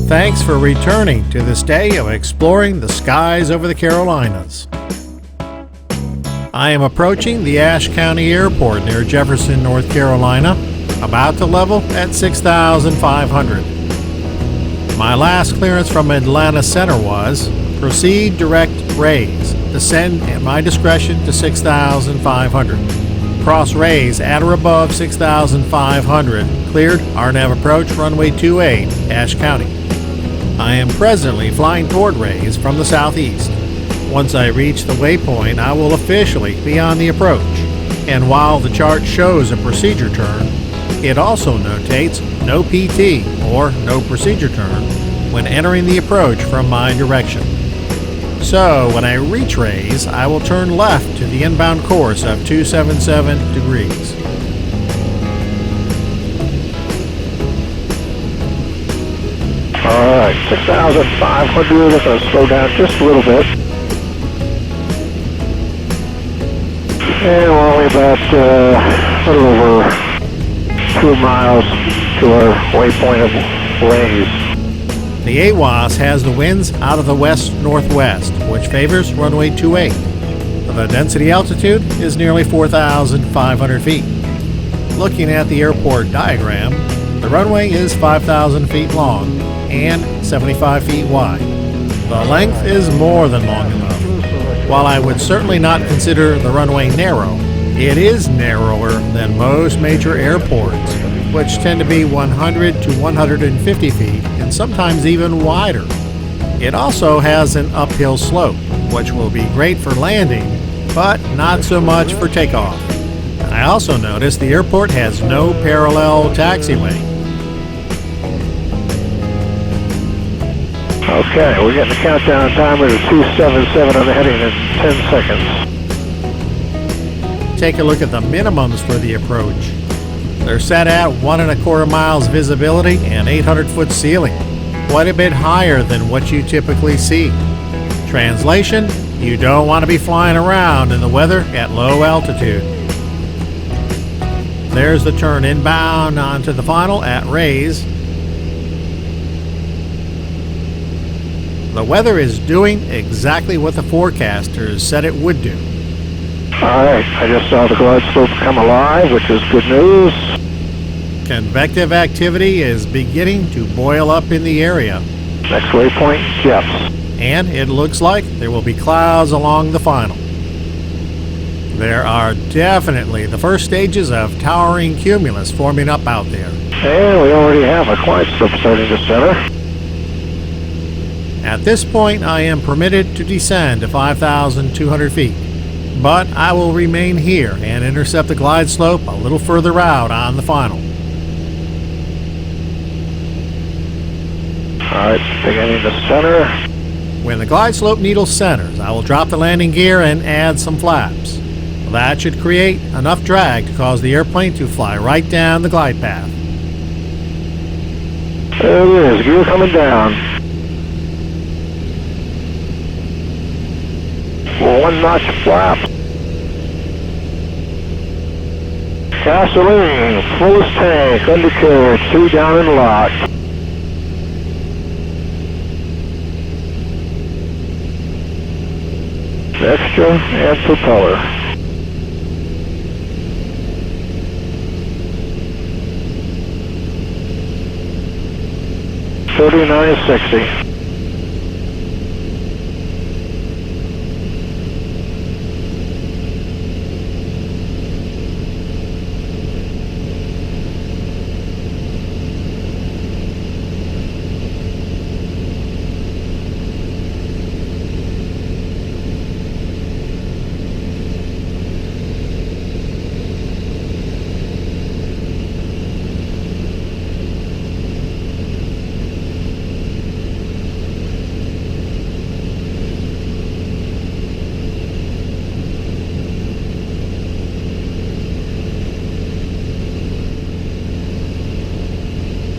Thanks for returning to this day of exploring the skies over the Carolinas. I am approaching the Ashe County Airport near Jefferson, North Carolina, about to level at 6,500. My last clearance from Atlanta Center was proceed, direct, raise, descend at my discretion to 6,500. Cross raise at or above 6,500, cleared RNAV Approach Runway 28, Ashe County. I am presently flying toward raise from the southeast. Once I reach the waypoint, I will officially be on the approach. And while the chart shows a procedure turn, it also notates no PT or no procedure turn when entering the approach from my direction. So when I reach raise, I will turn left to the inbound course of 277 degrees. All right, 6,500, we're going to slow down just a little bit. And we're only about a little over 2 miles to our waypoint of raise. The AWAS has the winds out of the west-northwest, which favors runway 28. The density altitude is nearly 4,500 feet. Looking at the airport diagram, the runway is 5,000 feet long and 75 feet wide. The length is more than long enough. While I would certainly not consider the runway narrow, it is narrower than most major airports, which tend to be 100 to 150 feet and sometimes even wider. It also has an uphill slope, which will be great for landing, but not so much for takeoff. I also noticed the airport has no parallel taxiway. Okay, we're getting the countdown timer to 277 on the heading in 10 seconds. Take a look at the minimums for the approach. They're set at 1¼ miles visibility and 800-foot ceiling, quite a bit higher than what you typically see. Translation, you don't want to be flying around in the weather at low altitude. There's the turn inbound onto the final at raise. The weather is doing exactly what the forecasters said it would do. All right, I just saw the glide slope come alive, which is good news. Convective activity is beginning to boil up in the area. Next waypoint, Jeffs. And it looks like there will be clouds along the final. There are definitely the first stages of towering cumulus forming up out there. And we already have a glide slope starting to center. At this point, I am permitted to descend to 5,200 feet, but I will remain here and intercept the glide slope a little further out on the final. All right, beginning to center. When the glide slope needle centers, I will drop the landing gear and add some flaps. That should create enough drag to cause the airplane to fly right down the glide path. There it is, gear coming down. 1-notch flap. Gasoline, fullest tank, undercarriage, 2 down and locked. Extra and propeller. $39.60.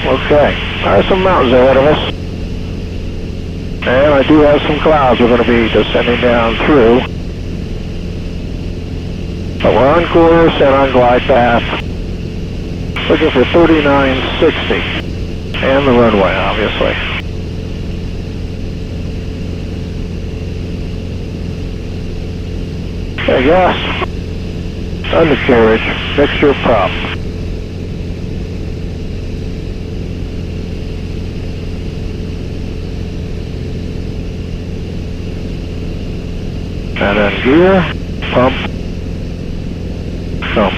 Okay, there's some mountains ahead of us. And I do have some clouds we're going to be descending down through. But we're on course and on glide path. Looking for 3960. And the runway, obviously. Okay, gas, undercarriage, mixture prop. And then gear, pump,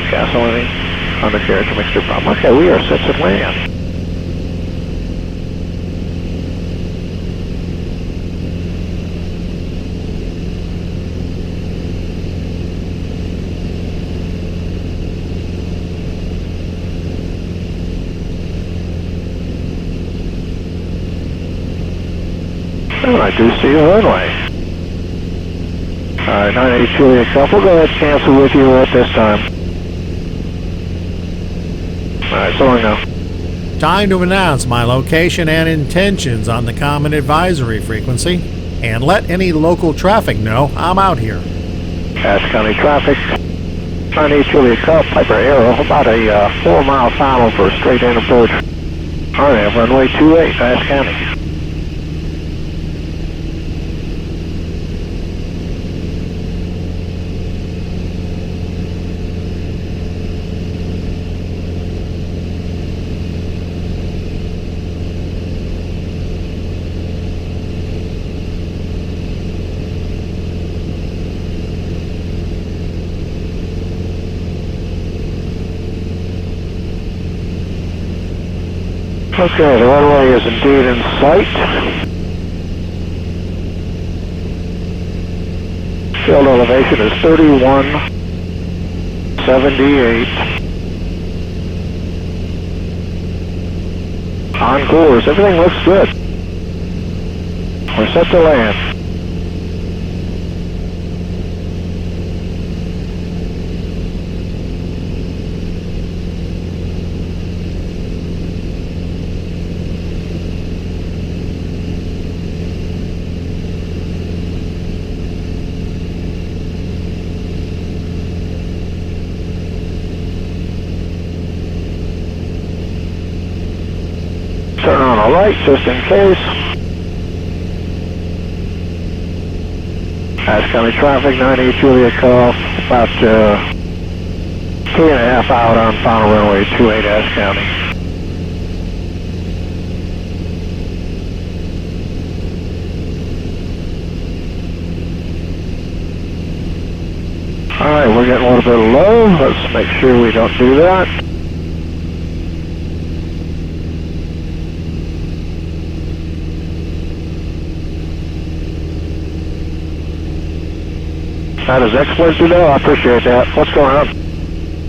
gasoline, undercarriage, mixture prop. Okay, we are set to land. Oh, I do see a runway. Alright, 98 Juliet Golf. We'll go ahead and cancel with you at this time. Alright, so long now. Time to announce my location and intentions on the common advisory frequency, and let any local traffic know I'm out here. Ashe County traffic. 98 Juliet Golf, Piper Arrow, about a 4-mile final for a straight-in approach. RNAV runway 28, Ashe County. Okay, the runway is indeed in sight. Field elevation is 3178. On course, everything looks good. We're set to land. Turn on a light just in case. Ashe County traffic, 98 Juliet Golf, about 3.5 out on final runway 28 Ashe County. Alright, we're getting a little bit low. Let's make sure we don't do that. That is excellent to know. I appreciate that. What's going on?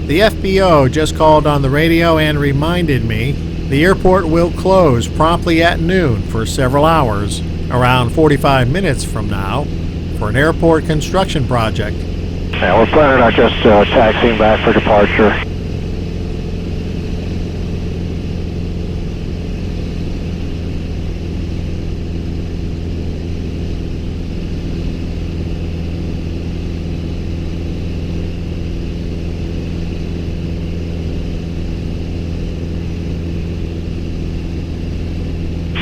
The FBO just called on the radio and reminded me the airport will close promptly at noon for several hours, around 45 minutes from now, for an airport construction project. Yeah, we're planning on just taxiing back for departure.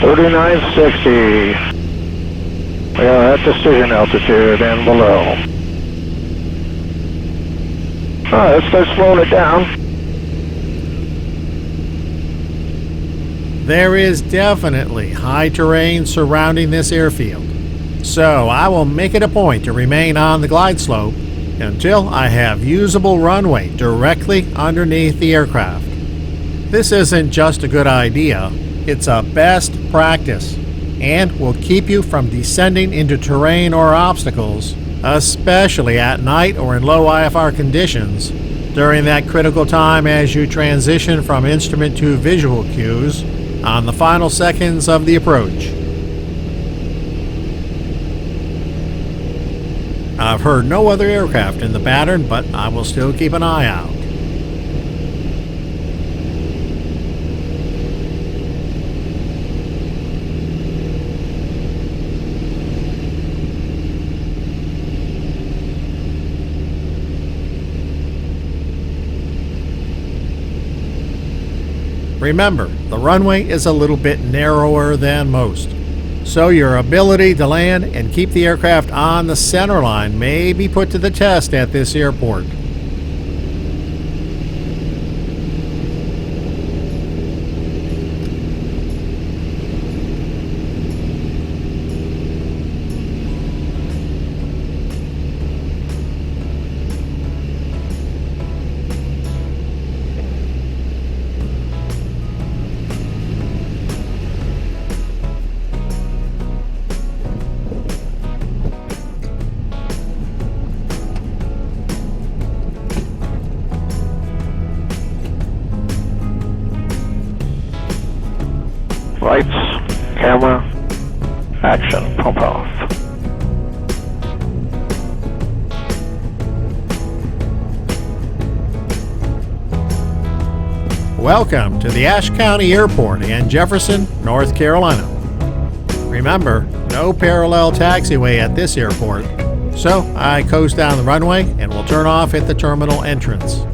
$39.60. We are at decision altitude and below. Alright, let's start slowing it down. There is definitely high terrain surrounding this airfield, so I will make it a point to remain on the glide slope until I have usable runway directly underneath the aircraft. This isn't just a good idea, it's a best practice, and will keep you from descending into terrain or obstacles, especially at night or in low IFR conditions, during that critical time as you transition from instrument to visual cues on the final seconds of the approach. I've heard no other aircraft in the pattern, but I will still keep an eye out. Remember, the runway is a little bit narrower than most, So your ability to land and keep the aircraft on the center line may be put to the test at this airport. Lights, camera, action, pump off. Welcome to the Ashe County Airport in Jefferson, North Carolina. Remember, no parallel taxiway at this airport, so I coast down the runway and will turn off at the terminal entrance.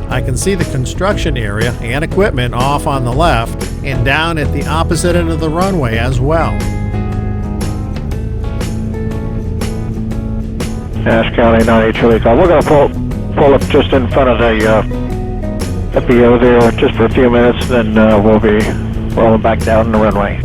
I can see the construction area and equipment off on the left and down at the opposite end of the runway as well. Ashe County 98 Charlie call. We're going to pull up just in front of the FBO there just for a few minutes, then we'll be rolling back down the runway.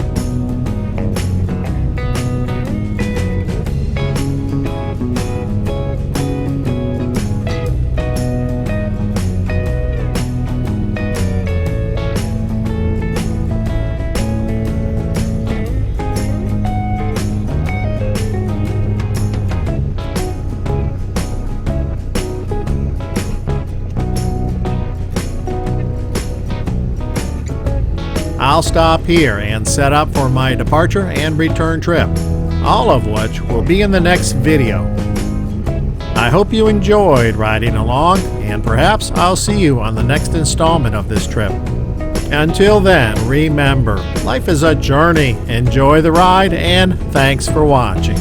I'll stop here and set up for my departure and return trip, all of which will be in the next video. I hope you enjoyed riding along, and perhaps I'll see you on the next installment of this trip. Until then, remember, life is a journey. Enjoy the ride, and thanks for watching.